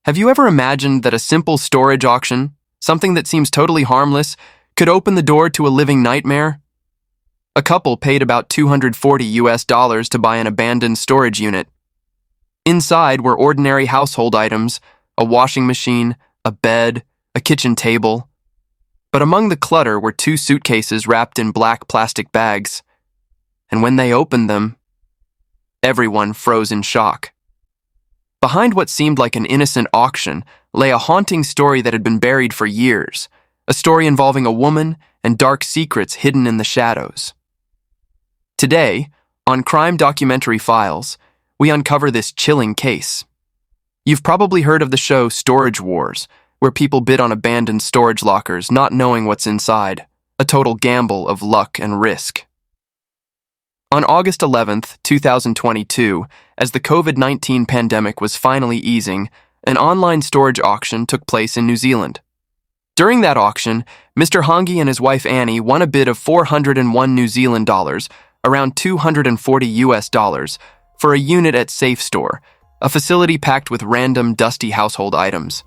Have you ever imagined that a simple storage auction, something that seems totally harmless, could open the door to a living nightmare? A couple paid about $240 to buy an abandoned storage unit. Inside were ordinary household items, a washing machine, a bed, a kitchen table. But among the clutter were 2 suitcases wrapped in black plastic bags. And when they opened them, everyone froze in shock. Behind what seemed like an innocent auction lay a haunting story that had been buried for years, a story involving a woman and dark secrets hidden in the shadows. Today, on Crime Documentary Files, we uncover this chilling case. You've probably heard of the show Storage Wars, where people bid on abandoned storage lockers not knowing what's inside, a total gamble of luck and risk. On August 11th, 2022, as the COVID-19 pandemic was finally easing, an online storage auction took place in New Zealand. During that auction, Mr. Hongi and his wife Annie won a bid of 401 New Zealand dollars, around $240 for a unit at Safe Store, a facility packed with random dusty household items.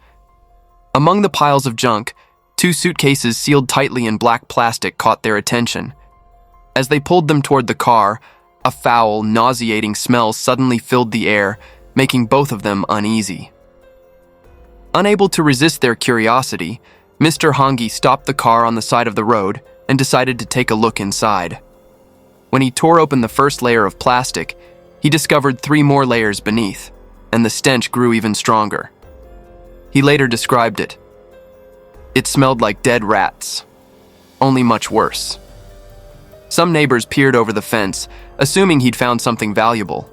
Among the piles of junk, 2 suitcases sealed tightly in black plastic caught their attention. As they pulled them toward the car, a foul, nauseating smell suddenly filled the air, making both of them uneasy. Unable to resist their curiosity, Mr. Hongi stopped the car on the side of the road and decided to take a look inside. When he tore open the first layer of plastic, he discovered 3 more layers beneath, and the stench grew even stronger. He later described it. It smelled like dead rats, only much worse. Some neighbors peered over the fence, assuming he'd found something valuable.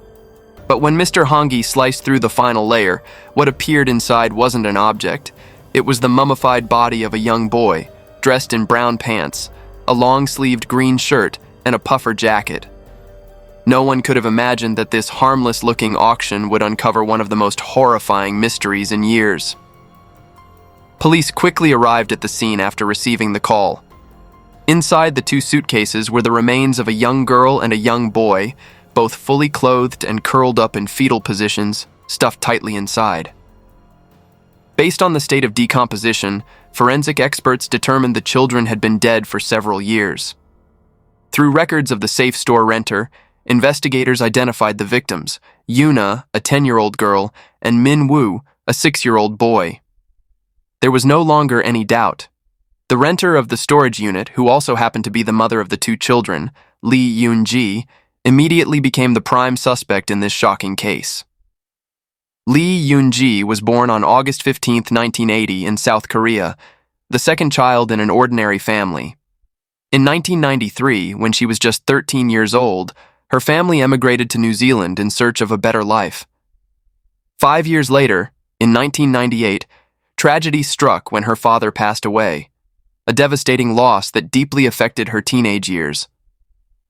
But when Mr. Hongi sliced through the final layer, what appeared inside wasn't an object. It was the mummified body of a young boy, dressed in brown pants, a long-sleeved green shirt, and a puffer jacket. No one could have imagined that this harmless-looking auction would uncover one of the most horrifying mysteries in years. Police quickly arrived at the scene after receiving the call. Inside the 2 suitcases were the remains of a young girl and a young boy, both fully clothed and curled up in fetal positions, stuffed tightly inside. Based on the state of decomposition, forensic experts determined the children had been dead for several years. Through records of the Safe Store renter, investigators identified the victims, Yuna, a 10-year-old girl, and Min Woo, a 6-year-old boy. There was no longer any doubt. The renter of the storage unit, who also happened to be the mother of the 2 children, Lee Yoon-ji, immediately became the prime suspect in this shocking case. Lee Yoon-ji was born on August 15, 1980, in South Korea, the second child in an ordinary family. In 1993, when she was just 13 years old, her family emigrated to New Zealand in search of a better life. 5 years later, in 1998, tragedy struck when her father passed away, a devastating loss that deeply affected her teenage years.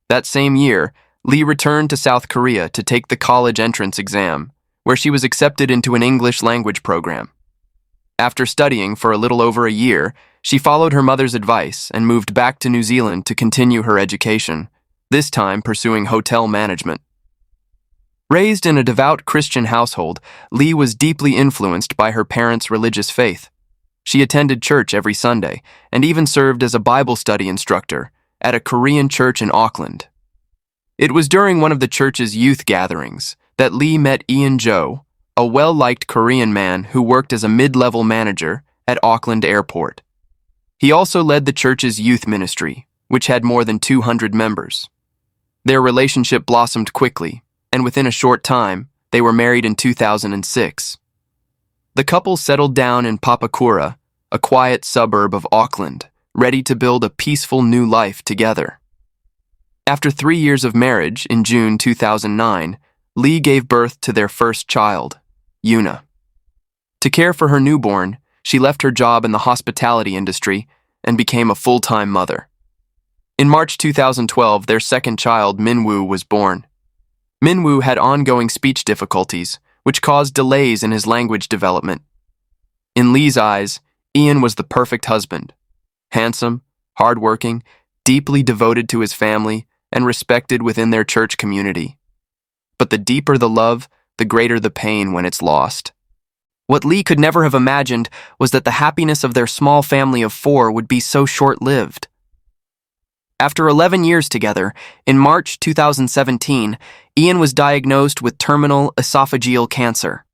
That same year, Lee returned to South Korea to take the college entrance exam, where she was accepted into an English language program. After studying for a little over a year, she followed her mother's advice and moved back to New Zealand to continue her education, this time pursuing hotel management. Raised in a devout Christian household, Lee was deeply influenced by her parents' religious faith. She attended church every Sunday and even served as a Bible study instructor at a Korean church in Auckland. It was during one of the church's youth gatherings that Lee met Ian Jo, a well-liked Korean man who worked as a mid-level manager at Auckland Airport. He also led the church's youth ministry, which had more than 200 members. Their relationship blossomed quickly, and within a short time, they were married in 2006. The couple settled down in Papakura, a quiet suburb of Auckland, ready to build a peaceful new life together. After 3 years of marriage, in June 2009, Lee gave birth to their first child, Yuna. To care for her newborn, she left her job in the hospitality industry and became a full-time mother. In March 2012, their second child, Minwoo, was born. Minwoo had ongoing speech difficulties, which caused delays in his language development. In Lee's eyes, Ian was the perfect husband. Handsome, hardworking, deeply devoted to his family, and respected within their church community. But the deeper the love, the greater the pain when it's lost. What Lee could never have imagined was that the happiness of their small family of 4 would be so short-lived. After 11 years together, in March 2017, Ian was diagnosed with terminal esophageal cancer.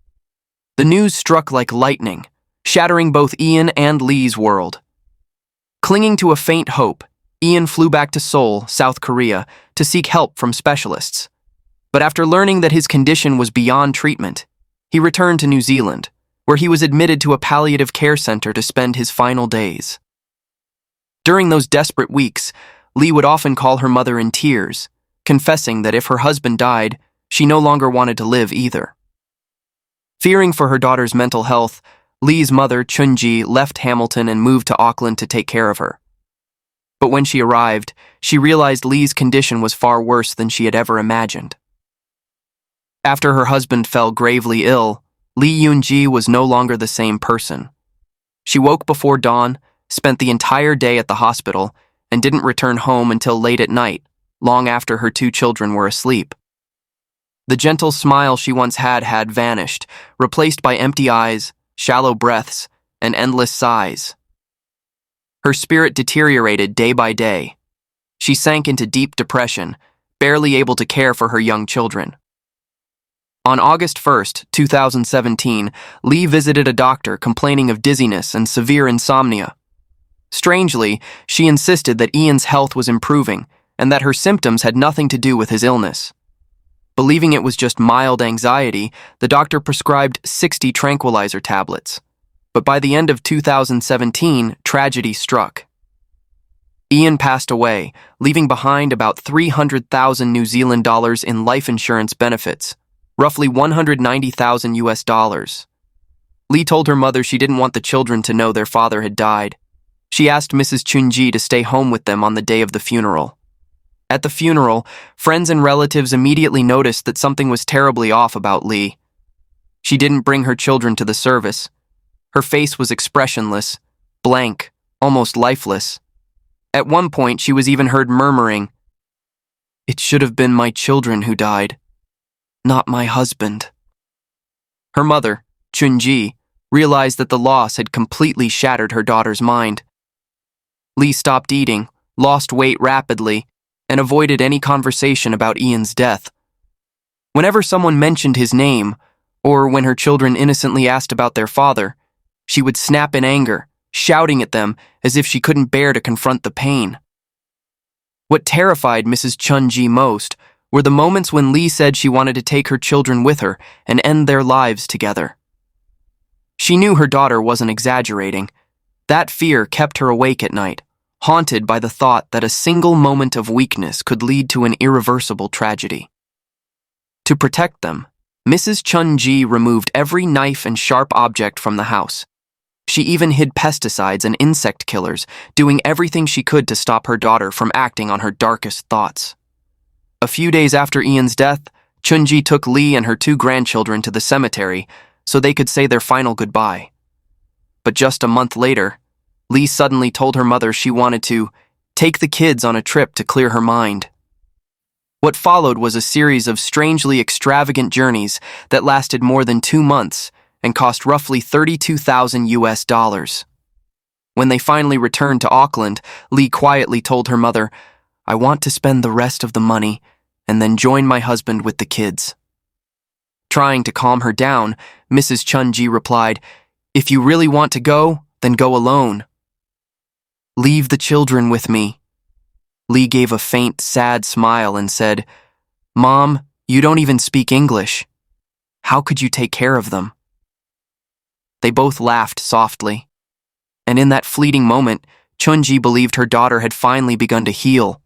The news struck like lightning, shattering both Ian and Lee's world. Clinging to a faint hope, Ian flew back to Seoul, South Korea, to seek help from specialists. But after learning that his condition was beyond treatment, he returned to New Zealand, where he was admitted to a palliative care center to spend his final days. During those desperate weeks, Lee would often call her mother in tears, confessing that if her husband died, she no longer wanted to live either. Fearing for her daughter's mental health, Lee's mother, Chun-ji, left Hamilton and moved to Auckland to take care of her. But when she arrived, she realized Lee's condition was far worse than she had ever imagined. After her husband fell gravely ill, Lee Yoon-ji was no longer the same person. She woke before dawn, spent the entire day at the hospital, and didn't return home until late at night, long after her 2 children were asleep. The gentle smile she once had vanished, replaced by empty eyes, shallow breaths, and endless sighs. Her spirit deteriorated day by day. She sank into deep depression, barely able to care for her young children. On August 1st, 2017, Lee visited a doctor complaining of dizziness and severe insomnia. Strangely, she insisted that Ian's health was improving and that her symptoms had nothing to do with his illness. Believing it was just mild anxiety, the doctor prescribed 60 tranquilizer tablets. But by the end of 2017, tragedy struck. Ian passed away, leaving behind about 300,000 New Zealand dollars in life insurance benefits, roughly 190,000 US dollars. Lee told her mother she didn't want the children to know their father had died. She asked Mrs. Chun-ji to stay home with them on the day of the funeral. At the funeral, friends and relatives immediately noticed that something was terribly off about Lee. She didn't bring her children to the service. Her face was expressionless, blank, almost lifeless. At one point, she was even heard murmuring, "It should have been my children who died, not my husband." Her mother, Chun-ji, realized that the loss had completely shattered her daughter's mind. Lee stopped eating, lost weight rapidly, and avoided any conversation about Ian's death. Whenever someone mentioned his name, or when her children innocently asked about their father, she would snap in anger, shouting at them as if she couldn't bear to confront the pain. What terrified Mrs. Chun-ji most were the moments when Lee said she wanted to take her children with her and end their lives together. She knew her daughter wasn't exaggerating. That fear kept her awake at night, haunted by the thought that a single moment of weakness could lead to an irreversible tragedy. To protect them, Mrs. Chun-ji removed every knife and sharp object from the house. She even hid pesticides and insect killers, doing everything she could to stop her daughter from acting on her darkest thoughts. A few days after Ian's death, Chun-ji took Lee and her 2 grandchildren to the cemetery so they could say their final goodbye. But just a month later, Lee suddenly told her mother she wanted to take the kids on a trip to clear her mind. What followed was a series of strangely extravagant journeys that lasted more than 2 months and cost roughly 32,000 US dollars. When they finally returned to Auckland, Lee quietly told her mother, "I want to spend the rest of the money and then join my husband with the kids." Trying to calm her down, Mrs. Chun-ji replied, "If you really want to go, then go alone." "Leave the children with me." Lee gave a faint, sad smile and said, "Mom, you don't even speak English. How could you take care of them?" They both laughed softly. And in that fleeting moment, Chun-ji believed her daughter had finally begun to heal.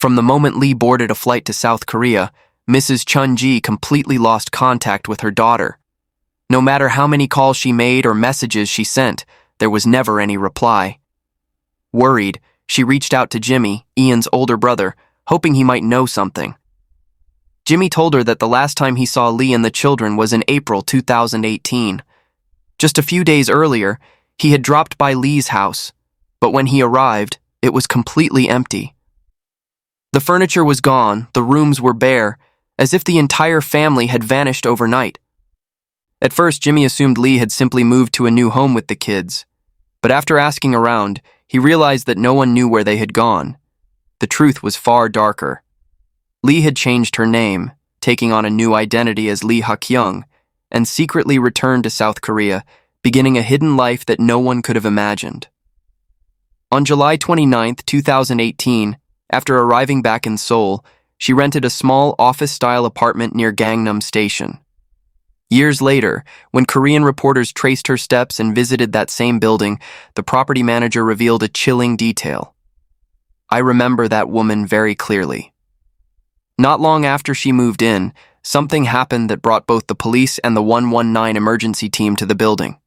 From the moment Lee boarded a flight to South Korea, Mrs. Chun-ji completely lost contact with her daughter. No matter how many calls she made or messages she sent, there was never any reply. Worried, she reached out to Jimmy, Ian's older brother, hoping he might know something. Jimmy told her that the last time he saw Lee and the children was in April 2018. Just a few days earlier, he had dropped by Lee's house, but when he arrived, it was completely empty. The furniture was gone, the rooms were bare, as if the entire family had vanished overnight. At first, Jimmy assumed Lee had simply moved to a new home with the kids, but after asking around, he realized that no one knew where they had gone. The truth was far darker. Lee had changed her name, taking on a new identity as Lee Ha-kyung, and secretly returned to South Korea, beginning a hidden life that no one could have imagined. On July 29, 2018, after arriving back in Seoul, she rented a small office-style apartment near Gangnam Station. Years later, when Korean reporters traced her steps and visited that same building, the property manager revealed a chilling detail. "I remember that woman very clearly." Not long after she moved in, something happened that brought both the police and the 119 emergency team to the building.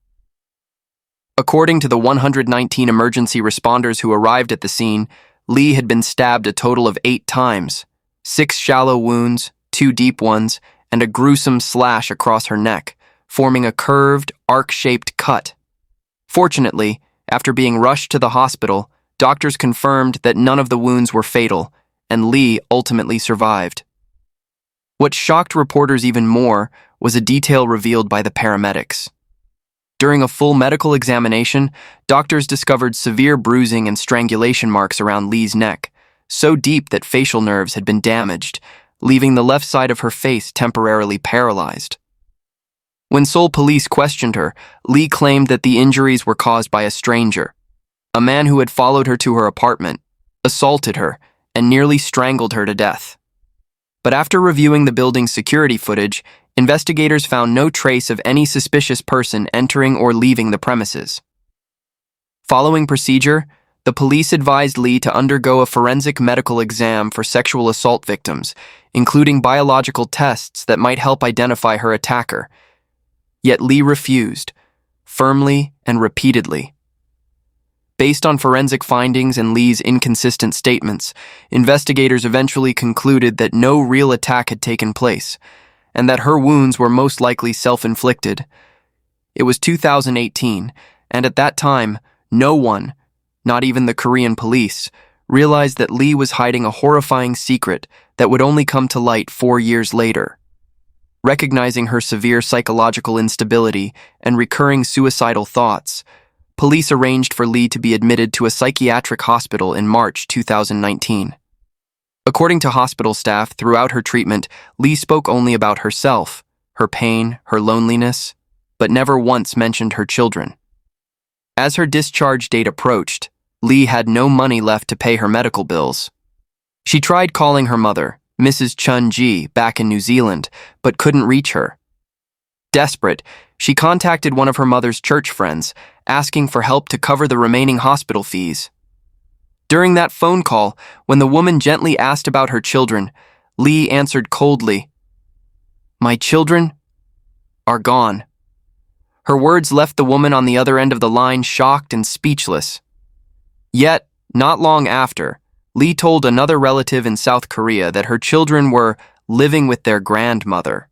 According to the 119 emergency responders who arrived at the scene, Lee had been stabbed a total of 8 times, 6 shallow wounds, 2 deep ones, and a gruesome slash across her neck, forming a curved, arc-shaped cut. Fortunately, after being rushed to the hospital, doctors confirmed that none of the wounds were fatal, and Lee ultimately survived. What shocked reporters even more was a detail revealed by the paramedics. During a full medical examination, doctors discovered severe bruising and strangulation marks around Lee's neck, so deep that facial nerves had been damaged, leaving the left side of her face temporarily paralyzed. When Seoul police questioned her, Lee claimed that the injuries were caused by a stranger, a man who had followed her to her apartment, assaulted her, and nearly strangled her to death. But after reviewing the building's security footage, investigators found no trace of any suspicious person entering or leaving the premises. Following procedure, the police advised Lee to undergo a forensic medical exam for sexual assault victims, including biological tests that might help identify her attacker. Yet Lee refused, firmly and repeatedly. Based on forensic findings and Lee's inconsistent statements, investigators eventually concluded that no real attack had taken place, and that her wounds were most likely self-inflicted. It was 2018, and at that time, no one, not even the Korean police, realized that Lee was hiding a horrifying secret that would only come to light 4 years later. Recognizing her severe psychological instability and recurring suicidal thoughts, police arranged for Lee to be admitted to a psychiatric hospital in March 2019. According to hospital staff, throughout her treatment, Lee spoke only about herself, her pain, her loneliness, but never once mentioned her children. As her discharge date approached, Lee had no money left to pay her medical bills. She tried calling her mother, Mrs. Chun-ji, back in New Zealand, but couldn't reach her. Desperate, she contacted one of her mother's church friends, asking for help to cover the remaining hospital fees. During that phone call, when the woman gently asked about her children, Lee answered coldly, "My children are gone." Her words left the woman on the other end of the line shocked and speechless. Yet, not long after, Lee told another relative in South Korea that her children were living with their grandmother.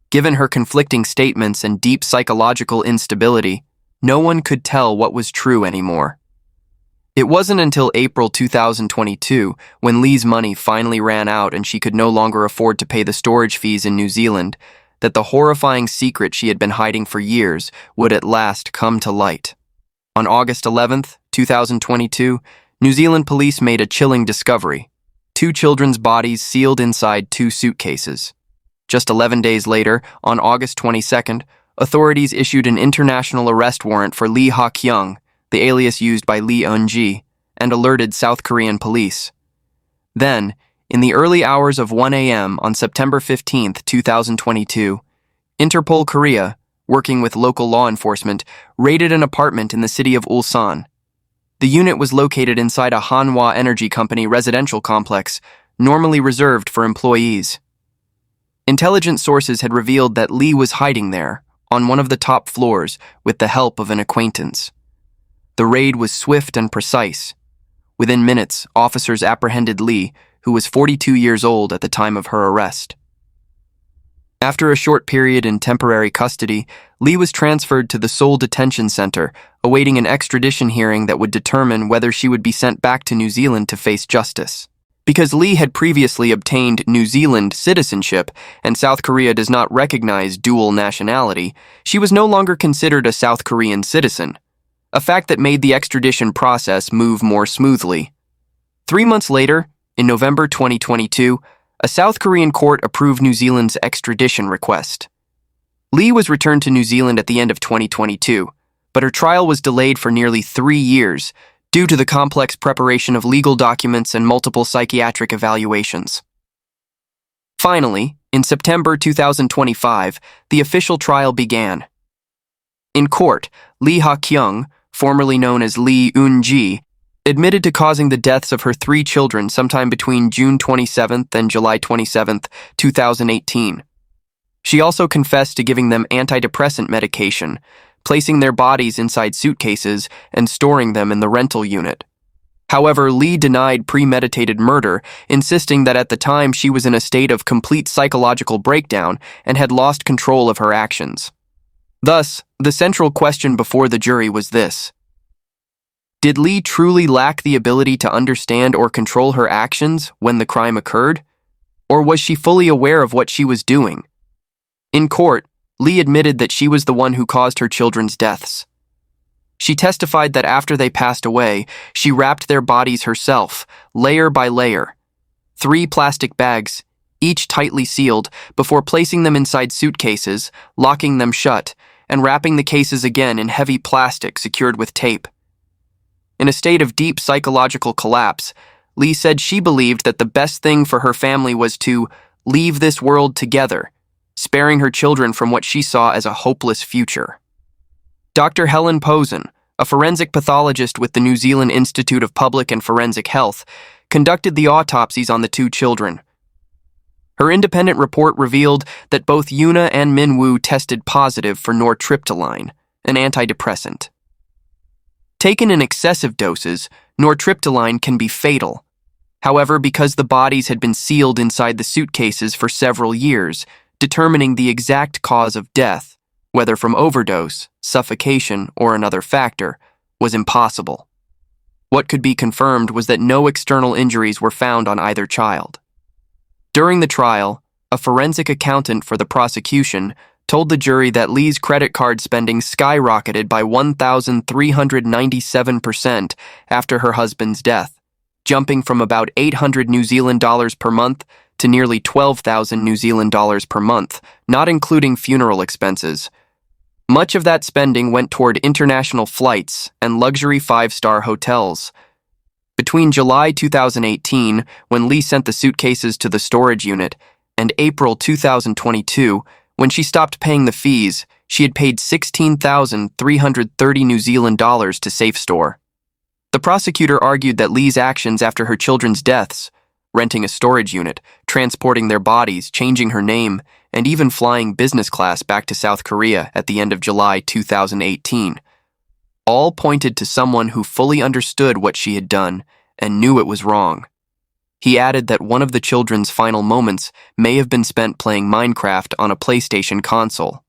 Given her conflicting statements and deep psychological instability, no one could tell what was true anymore. It wasn't until April 2022, when Lee's money finally ran out and she could no longer afford to pay the storage fees in New Zealand, that the horrifying secret she had been hiding for years would at last come to light. On August 11th, 2022, New Zealand police made a chilling discovery: 2 children's bodies sealed inside 2 suitcases. Just 11 days later, on August 22nd, authorities issued an international arrest warrant for Lee Ha-kyung, the alias used by Lee Eun-ji, and alerted South Korean police. Then, in the early hours of 1 a.m. on September 15, 2022, Interpol Korea, working with local law enforcement, raided an apartment in the city of Ulsan. The unit was located inside a Hanwha Energy Company residential complex, normally reserved for employees. Intelligence sources had revealed that Lee was hiding there, on one of the top floors, with the help of an acquaintance. The raid was swift and precise. Within minutes, officers apprehended Lee, who was 42 years old at the time of her arrest. After a short period in temporary custody, Lee was transferred to the Seoul Detention Center, awaiting an extradition hearing that would determine whether she would be sent back to New Zealand to face justice. Because Lee had previously obtained New Zealand citizenship and South Korea does not recognize dual nationality, she was no longer considered a South Korean citizen, a fact that made the extradition process move more smoothly. 3 months later, in November 2022, a South Korean court approved New Zealand's extradition request. Lee was returned to New Zealand at the end of 2022, but her trial was delayed for nearly 3 years due to the complex preparation of legal documents and multiple psychiatric evaluations. Finally, in September 2025, the official trial began. In court, Lee Ha-kyung, formerly known as Lee Eun-ji, admitted to causing the deaths of her 3 children sometime between June 27th and July 27th, 2018. She also confessed to giving them antidepressant medication, placing their bodies inside suitcases and storing them in the rental unit. However, Lee denied premeditated murder, insisting that at the time she was in a state of complete psychological breakdown and had lost control of her actions. Thus, the central question before the jury was this: did Lee truly lack the ability to understand or control her actions when the crime occurred? Or was she fully aware of what she was doing? In court, Lee admitted that she was the one who caused her children's deaths. She testified that after they passed away, she wrapped their bodies herself, layer by layer. 3 plastic bags, each tightly sealed, before placing them inside suitcases, locking them shut, and wrapping the cases again in heavy plastic secured with tape. In a state of deep psychological collapse, Lee said she believed that the best thing for her family was to leave this world together, sparing her children from what she saw as a hopeless future. Dr. Helen Posen, a forensic pathologist with the New Zealand Institute of Public and Forensic Health, conducted the autopsies on the 2 children. Her independent report revealed that both Yuna and Minwoo tested positive for nortriptyline, an antidepressant. Taken in excessive doses, nortriptyline can be fatal. However, because the bodies had been sealed inside the suitcases for several years, determining the exact cause of death, whether from overdose, suffocation, or another factor, was impossible. What could be confirmed was that no external injuries were found on either child. During the trial, a forensic accountant for the prosecution told the jury that Lee's credit card spending skyrocketed by 1,397% after her husband's death, jumping from about 800 New Zealand dollars per month to nearly 12,000 New Zealand dollars per month, not including funeral expenses. Much of that spending went toward international flights and luxury 5-star hotels. Between July 2018, when Lee sent the suitcases to the storage unit, and April 2022, when she stopped paying the fees, she had paid 16,330 New Zealand dollars to SafeStore. The prosecutor argued that Lee's actions after her children's deaths, renting a storage unit, transporting their bodies, changing her name, and even flying business class back to South Korea at the end of July 2018, all pointed to someone who fully understood what she had done and knew it was wrong. He added that one of the children's final moments may have been spent playing Minecraft on a PlayStation console.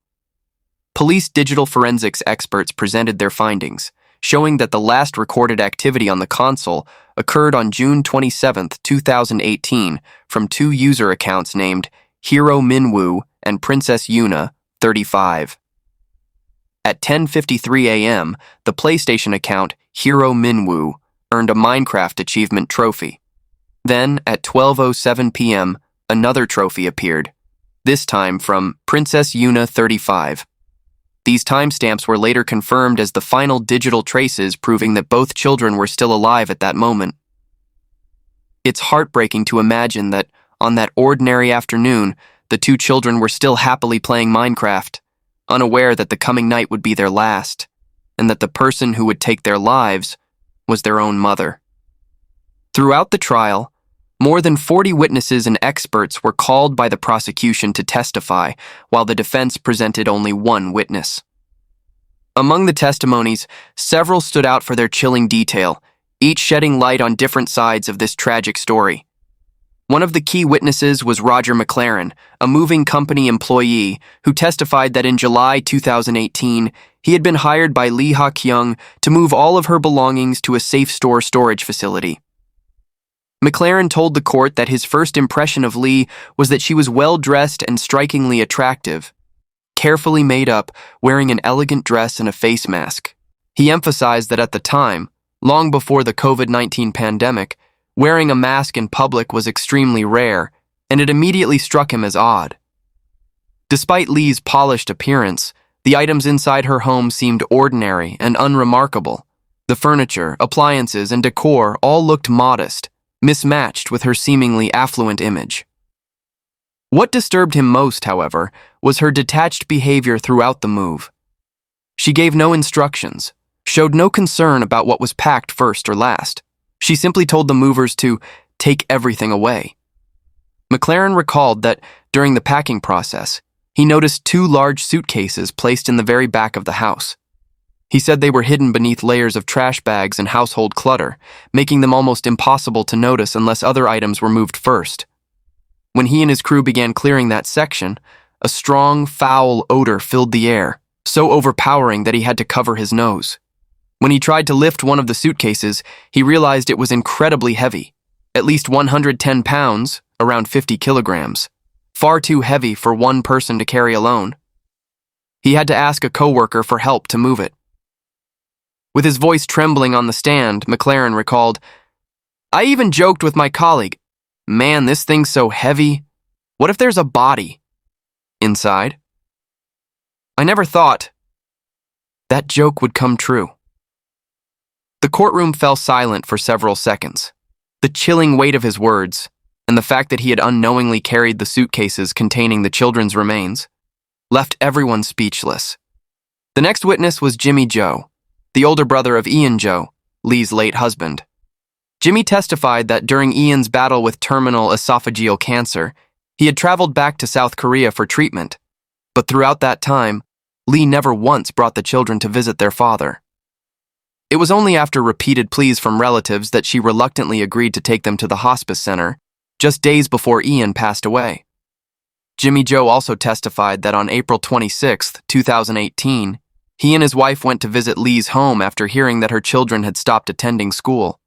Police digital forensics experts presented their findings, showing that the last recorded activity on the console occurred on June 27, 2018, from 2 user accounts named Hero Minwoo and Princess Yuna, 35. At 10:53 a.m., the PlayStation account Hero Minwoo earned a Minecraft achievement trophy. Then, at 12:07 p.m., another trophy appeared, this time from Princess Yuna, 35. These timestamps were later confirmed as the final digital traces, proving that both children were still alive at that moment. It's heartbreaking to imagine that, on that ordinary afternoon, the 2 children were still happily playing Minecraft, unaware that the coming night would be their last, and that the person who would take their lives was their own mother. Throughout the trial, more than 40 witnesses and experts were called by the prosecution to testify, while the defense presented only 1 witness. Among the testimonies, several stood out for their chilling detail, each shedding light on different sides of this tragic story. One of the key witnesses was Roger McLaren, a moving company employee who testified that in July 2018, he had been hired by Lee Ha-kyung to move all of her belongings to a SafeStore storage facility. McLaren told the court that his first impression of Lee was that she was well-dressed and strikingly attractive, carefully made up, wearing an elegant dress and a face mask. He emphasized that at the time, long before the COVID-19 pandemic, wearing a mask in public was extremely rare, and it immediately struck him as odd. Despite Lee's polished appearance, the items inside her home seemed ordinary and unremarkable. The furniture, appliances, and decor all looked modest, mismatched with her seemingly affluent image. What disturbed him most, however, was her detached behavior throughout the move. She gave no instructions, showed no concern about what was packed first or last. She simply told the movers to take everything away. McLaren recalled that during the packing process, he noticed 2 large suitcases placed in the very back of the house. He said they were hidden beneath layers of trash bags and household clutter, making them almost impossible to notice unless other items were moved first. When he and his crew began clearing that section, a strong, foul odor filled the air, so overpowering that he had to cover his nose. When he tried to lift one of the suitcases, he realized it was incredibly heavy, at least 110 pounds, around 50 kilograms, far too heavy for one person to carry alone. He had to ask a coworker for help to move it. With his voice trembling on the stand, McLaren recalled, "I even joked with my colleague, 'Man, this thing's so heavy. What if there's a body inside?' I never thought that joke would come true." The courtroom fell silent for several seconds. The chilling weight of his words, and the fact that he had unknowingly carried the suitcases containing the children's remains, left everyone speechless. The next witness was Jimmy Joe, the older brother of Ian Joe, Lee's late husband. Jimmy testified that during Ian's battle with terminal esophageal cancer, he had traveled back to South Korea for treatment, but throughout that time, Lee never once brought the children to visit their father. It was only after repeated pleas from relatives that she reluctantly agreed to take them to the hospice center, just days before Ian passed away. Jimmy Joe also testified that on April 26, 2018, he and his wife went to visit Lee's home after hearing that her children had stopped attending school.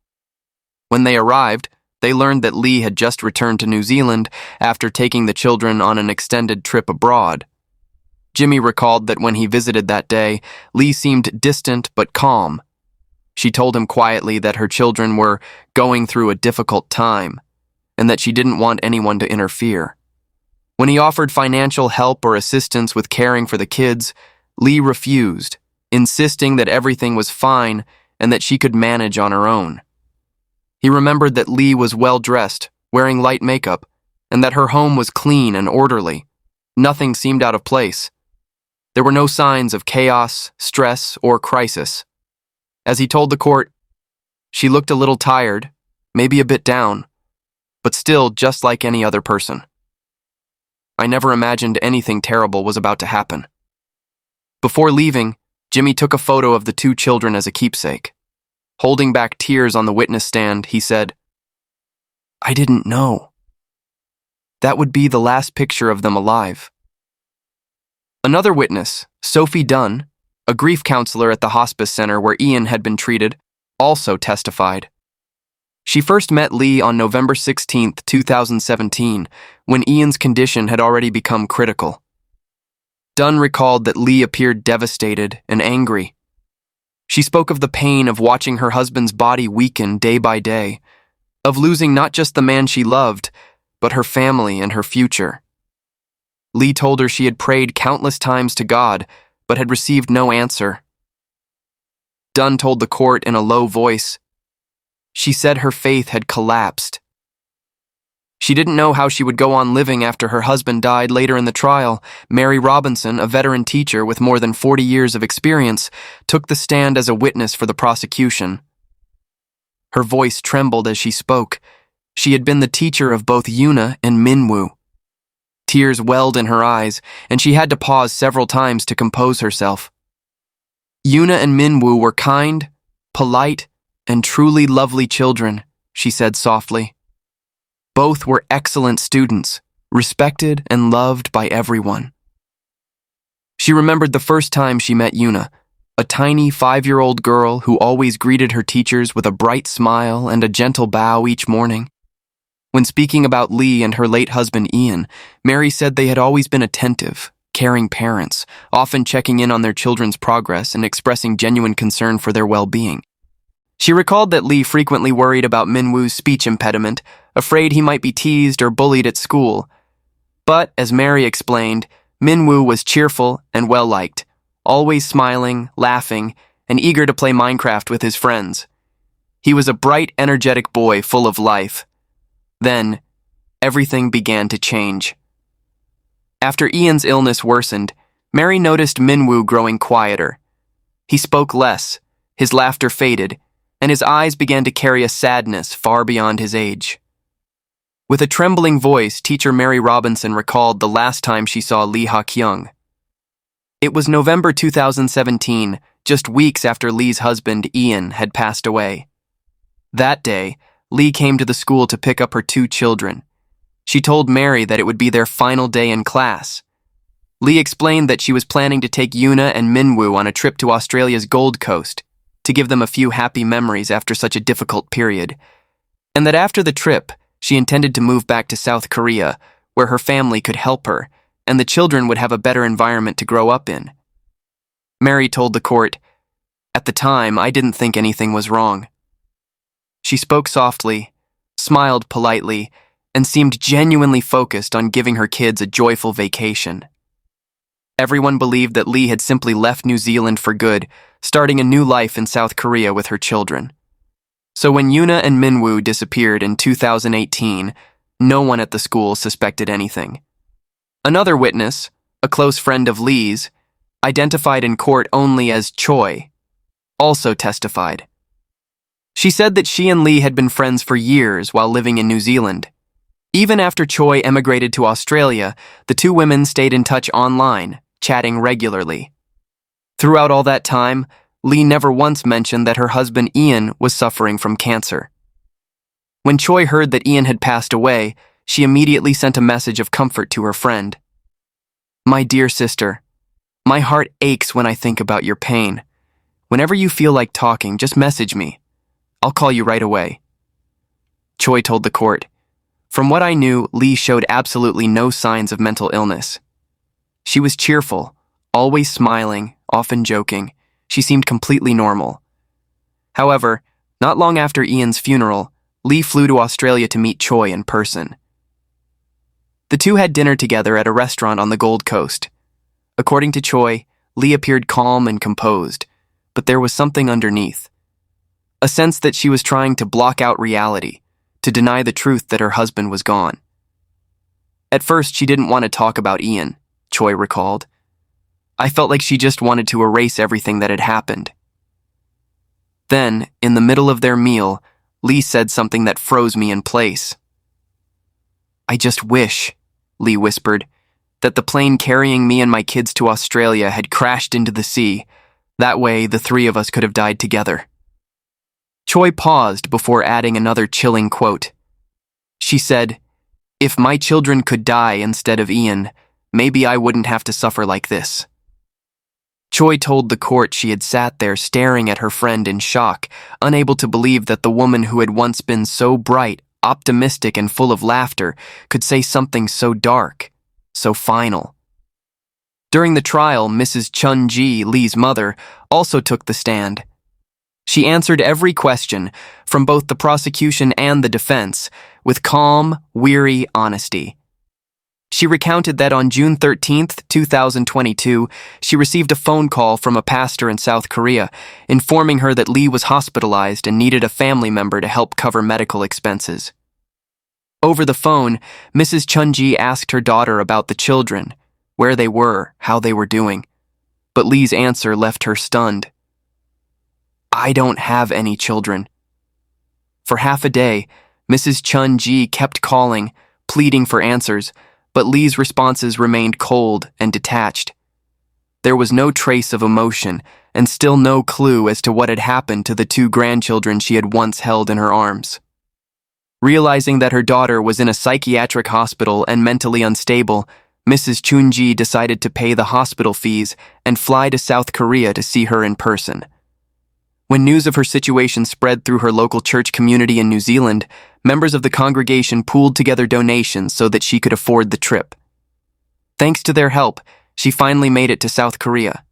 When they arrived, they learned that Lee had just returned to New Zealand after taking the children on an extended trip abroad. Jimmy recalled that when he visited that day, Lee seemed distant but calm. She told him quietly that her children were going through a difficult time, and that she didn't want anyone to interfere. When he offered financial help or assistance with caring for the kids, Lee refused, insisting that everything was fine and that she could manage on her own. He remembered that Lee was well-dressed, wearing light makeup, and that her home was clean and orderly. Nothing seemed out of place. There were no signs of chaos, stress, or crisis. As he told the court, she looked a little tired, maybe a bit down, but still just like any other person. I never imagined anything terrible was about to happen. Before leaving, Jimmy took a photo of the 2 children as a keepsake. Holding back tears on the witness stand, he said, "I didn't know. That would be the last picture of them alive." Another witness, Sophie Dunn, a grief counselor at the hospice center where Ian had been treated, also testified. She first met Lee on November 16, 2017, when Ian's condition had already become critical. Dunn recalled that Lee appeared devastated and angry. She spoke of the pain of watching her husband's body weaken day by day, of losing not just the man she loved, but her family and her future. Lee told her she had prayed countless times to God, but had received no answer. Dunn told the court in a low voice, she said her faith had collapsed. She didn't know how she would go on living after her husband died later in the trial. Mary Robinson, a veteran teacher with more than 40 years of experience, took the stand as a witness for the prosecution. Her voice trembled as she spoke. She had been the teacher of both Yuna and Minwoo. Tears welled in her eyes, and she had to pause several times to compose herself. Yuna and Minwoo were kind, polite, and truly lovely children, she said softly. Both were excellent students, respected and loved by everyone. She remembered the first time she met Yuna, a tiny 5-year-old girl who always greeted her teachers with a bright smile and a gentle bow each morning. When speaking about Lee and her late husband Ian, Mary said they had always been attentive, caring parents, often checking in on their children's progress and expressing genuine concern for their well-being. She recalled that Lee frequently worried about Min-woo's speech impediment, afraid he might be teased or bullied at school. But, as Mary explained, Min-woo was cheerful and well-liked, always smiling, laughing, and eager to play Minecraft with his friends. He was a bright, energetic boy full of life. Then, everything began to change. After Ian's illness worsened, Mary noticed Min-woo growing quieter. He spoke less, his laughter faded, and his eyes began to carry a sadness far beyond his age. With a trembling voice, teacher Mary Robinson recalled the last time she saw Lee Ha-kyung. It was November 2017, just weeks after Lee's husband, Ian, had passed away. That day, Lee came to the school to pick up her 2 children. She told Mary that it would be their final day in class. Lee explained that she was planning to take Yuna and Min-woo on a trip to Australia's Gold Coast to give them a few happy memories after such a difficult period, and that after the trip, she intended to move back to South Korea, where her family could help her, and the children would have a better environment to grow up in. Mary told the court, "At the time, I didn't think anything was wrong." She spoke softly, smiled politely, and seemed genuinely focused on giving her kids a joyful vacation. Everyone believed that Lee had simply left New Zealand for good, starting a new life in South Korea with her children. So when Yuna and Min-woo disappeared in 2018, no one at the school suspected anything. Another witness, a close friend of Lee's, identified in court only as Choi, also testified. She said that she and Lee had been friends for years while living in New Zealand. Even after Choi emigrated to Australia, the 2 women stayed in touch online, chatting regularly. Throughout all that time, Lee never once mentioned that her husband Ian was suffering from cancer. When Choi heard that Ian had passed away, she immediately sent a message of comfort to her friend. "My dear sister, my heart aches when I think about your pain. Whenever you feel like talking, just message me. I'll call you right away." Choi told the court, "From what I knew, Lee showed absolutely no signs of mental illness. She was cheerful, always smiling, often joking. She seemed completely normal. However, not long after Ian's funeral, Lee flew to Australia to meet Choi in person. The 2 had dinner together at a restaurant on the Gold Coast. According to Choi, Lee appeared calm and composed, but there was something underneath. A sense that she was trying to block out reality, to deny the truth that her husband was gone. At first, she didn't want to talk about Ian, Choi recalled. "I felt like she just wanted to erase everything that had happened." Then, in the middle of their meal, Lee said something that froze me in place. "I just wish," Lee whispered, "that the plane carrying me and my kids to Australia had crashed into the sea. That way, the 3 of us could have died together." Choi paused before adding another chilling quote. She said, "If my children could die instead of Ian, maybe I wouldn't have to suffer like this." Choi told the court she had sat there staring at her friend in shock, unable to believe that the woman who had once been so bright, optimistic, and full of laughter could say something so dark, so final. During the trial, Mrs. Chun-ji, Lee's mother, also took the stand. She answered every question, from both the prosecution and the defense, with calm, weary honesty. She recounted that on June 13th, 2022, she received a phone call from a pastor in South Korea, informing her that Lee was hospitalized and needed a family member to help cover medical expenses. Over the phone, Mrs. Chun-ji asked her daughter about the children, where they were, how they were doing. But Lee's answer left her stunned. "I don't have any children." For half a day, Mrs. Chun-ji kept calling, pleading for answers, but Lee's responses remained cold and detached. There was no trace of emotion, and still no clue as to what had happened to the 2 grandchildren she had once held in her arms. Realizing that her daughter was in a psychiatric hospital and mentally unstable, Mrs. Chun-ji decided to pay the hospital fees and fly to South Korea to see her in person. When news of her situation spread through her local church community in New Zealand, members of the congregation pooled together donations so that she could afford the trip. Thanks to their help, she finally made it to South Korea.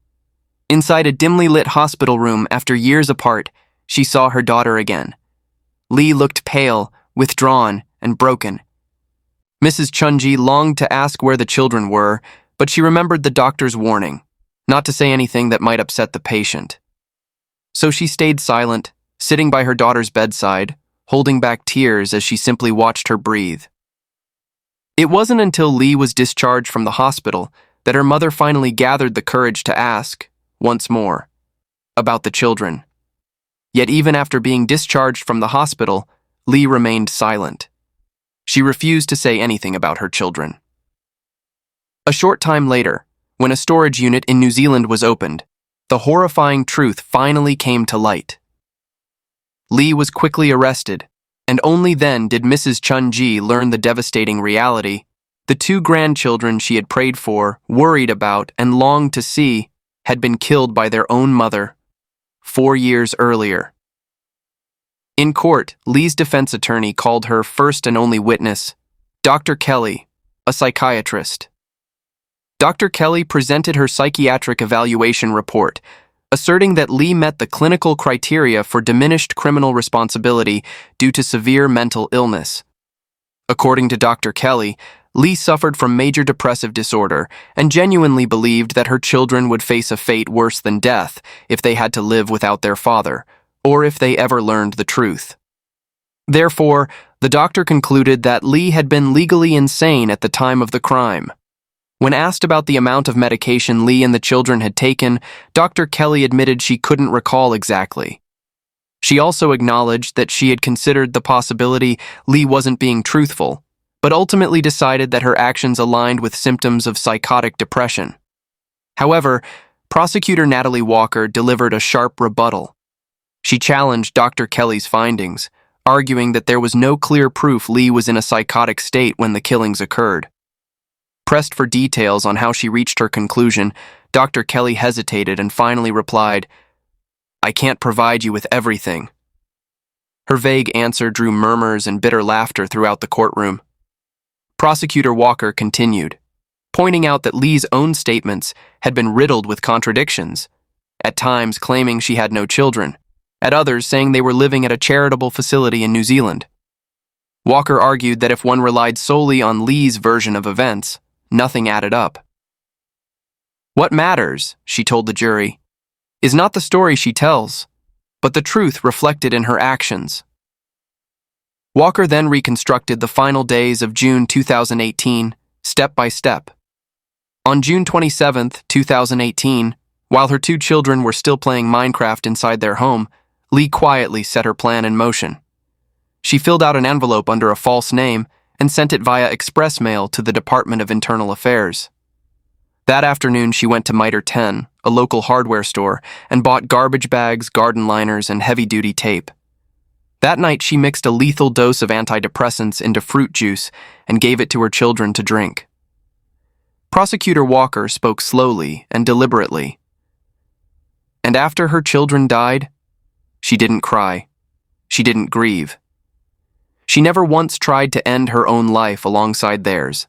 Inside a dimly lit hospital room after years apart, she saw her daughter again. Lee looked pale, withdrawn, and broken. Mrs. Chunji longed to ask where the children were, but she remembered the doctor's warning, not to say anything that might upset the patient. So she stayed silent, sitting by her daughter's bedside, holding back tears as she simply watched her breathe. It wasn't until Lee was discharged from the hospital that her mother finally gathered the courage to ask, once more, about the children. Yet even after being discharged from the hospital, Lee remained silent. She refused to say anything about her children. A short time later, when a storage unit in New Zealand was opened, the horrifying truth finally came to light. Lee was quickly arrested, and only then did Mrs. Chun-ji learn the devastating reality. The two grandchildren she had prayed for, worried about, and longed to see had been killed by their own mother 4 years earlier. In court, Lee's defense attorney called her first and only witness, Dr. Kelly, a psychiatrist. Dr. Kelly presented her psychiatric evaluation report, asserting that Lee met the clinical criteria for diminished criminal responsibility due to severe mental illness. According to Dr. Kelly, Lee suffered from major depressive disorder and genuinely believed that her children would face a fate worse than death if they had to live without their father, or if they ever learned the truth. Therefore, the doctor concluded that Lee had been legally insane at the time of the crime. When asked about the amount of medication Lee and the children had taken, Dr. Kelly admitted she couldn't recall exactly. She also acknowledged that she had considered the possibility Lee wasn't being truthful, but ultimately decided that her actions aligned with symptoms of psychotic depression. However, prosecutor Natalie Walker delivered a sharp rebuttal. She challenged Dr. Kelly's findings, arguing that there was no clear proof Lee was in a psychotic state when the killings occurred. Pressed for details on how she reached her conclusion, Dr. Kelly hesitated and finally replied, "I can't provide you with everything." Her vague answer drew murmurs and bitter laughter throughout the courtroom. Prosecutor Walker continued, pointing out that Lee's own statements had been riddled with contradictions, at times claiming she had no children, at others saying they were living at a charitable facility in New Zealand. Walker argued that if one relied solely on Lee's version of events, nothing added up. "What matters," she told the jury, "is not the story she tells, but the truth reflected in her actions." Walker then reconstructed the final days of June 2018, step by step. On June 27, 2018, while her two children were still playing Minecraft inside their home, Lee quietly set her plan in motion. She filled out an envelope under a false name and sent it via express mail to the Department of Internal Affairs. That afternoon, she went to Mitre 10, a local hardware store, and bought garbage bags, garden liners, and heavy-duty tape. That night, she mixed a lethal dose of antidepressants into fruit juice and gave it to her children to drink. Prosecutor Walker spoke slowly and deliberately. And after her children died, she didn't cry. She didn't grieve. She never once tried to end her own life alongside theirs.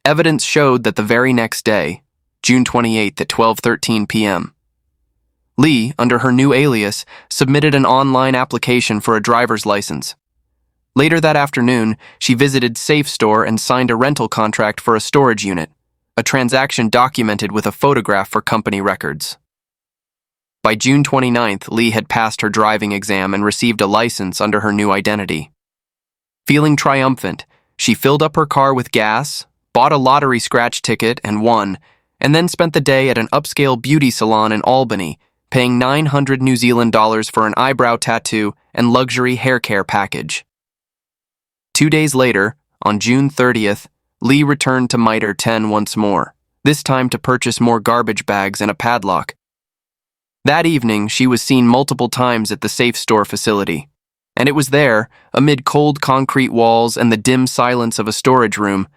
Evidence showed that the very next day, June 28th at 12:13 p.m., Lee, under her new alias, submitted an online application for a driver's license. Later that afternoon, she visited Safe Store and signed a rental contract for a storage unit, a transaction documented with a photograph for company records. By June 29th, Lee had passed her driving exam and received a license under her new identity. Feeling triumphant, she filled up her car with gas, bought a lottery scratch ticket and won, and then spent the day at an upscale beauty salon in Albany, paying 900 New Zealand dollars for an eyebrow tattoo and luxury hair care package. 2 days later, on June 30th, Lee returned to Mitre 10 once more, this time to purchase more garbage bags and a padlock. That evening, she was seen multiple times at the Safe Store facility, and it was there, amid cold concrete walls and the dim silence of a storage room,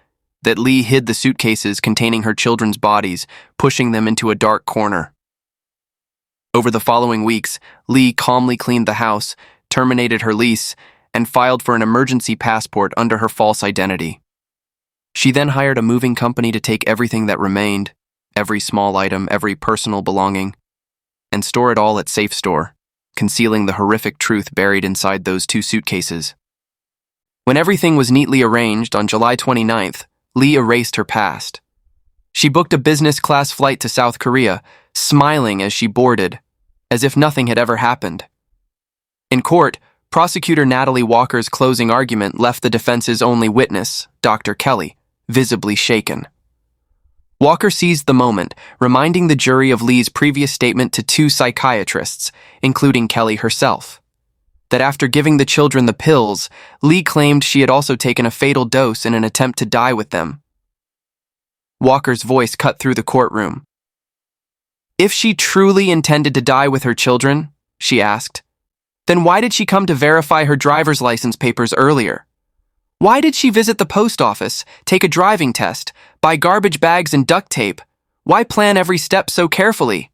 that Lee hid the suitcases containing her children's bodies, pushing them into a dark corner. Over the following weeks, Lee calmly cleaned the house, terminated her lease, and filed for an emergency passport under her false identity. She then hired a moving company to take everything that remained, every small item, every personal belonging, and store it all at Safe Store, concealing the horrific truth buried inside those 2 suitcases. When everything was neatly arranged on July 29th, Lee erased her past. She booked a business-class flight to South Korea, smiling as she boarded, as if nothing had ever happened. In court, Prosecutor Natalie Walker's closing argument left the defense's only witness, Dr. Kelly, visibly shaken. Walker seized the moment, reminding the jury of Lee's previous statement to 2 psychiatrists, including Kelly herself, that after giving the children the pills, Lee claimed she had also taken a fatal dose in an attempt to die with them. Walker's voice cut through the courtroom. If she truly intended to die with her children, she asked, then why did she come to verify her driver's license papers earlier? Why did she visit the post office, take a driving test, buy garbage bags and duct tape? Why plan every step so carefully?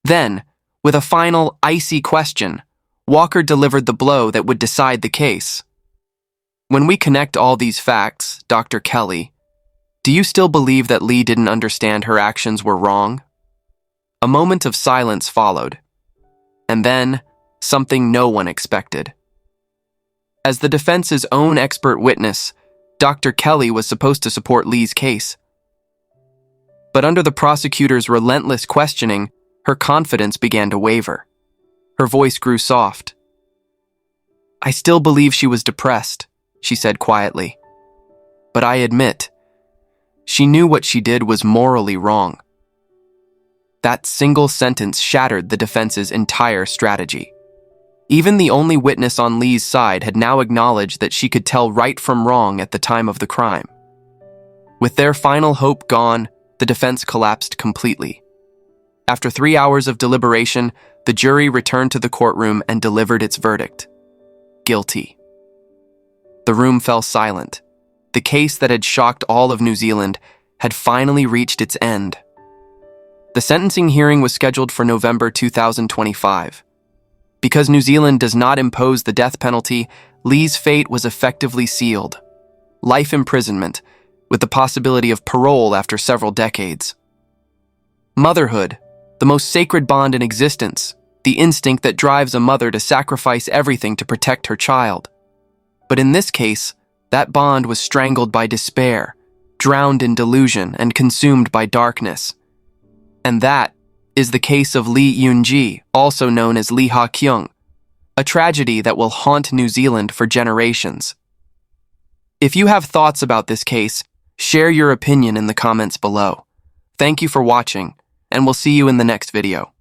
Then, with a final, icy question, Walker delivered the blow that would decide the case. When we connect all these facts, Dr. Kelly, do you still believe that Lee didn't understand her actions were wrong? A moment of silence followed, and then something no one expected. As the defense's own expert witness, Dr. Kelly was supposed to support Lee's case. But under the prosecutor's relentless questioning, her confidence began to waver. Her voice grew soft. I still believe she was depressed, she said quietly. But I admit, she knew what she did was morally wrong. That single sentence shattered the defense's entire strategy. Even the only witness on Lee's side had now acknowledged that she could tell right from wrong at the time of the crime. With their final hope gone, the defense collapsed completely. After 3 hours of deliberation, the jury returned to the courtroom and delivered its verdict. Guilty. The room fell silent. The case that had shocked all of New Zealand had finally reached its end. The sentencing hearing was scheduled for November 2025. Because New Zealand does not impose the death penalty, Lee's fate was effectively sealed. Life imprisonment, with the possibility of parole after several decades. Motherhood, the most sacred bond in existence, the instinct that drives a mother to sacrifice everything to protect her child. But in this case, that bond was strangled by despair, drowned in delusion, and consumed by darkness. And that is the case of Lee Yoon-ji, also known as Lee Ha-kyung, a tragedy that will haunt New Zealand for generations. If you have thoughts about this case, share your opinion in the comments below. Thank you for watching, and we'll see you in the next video.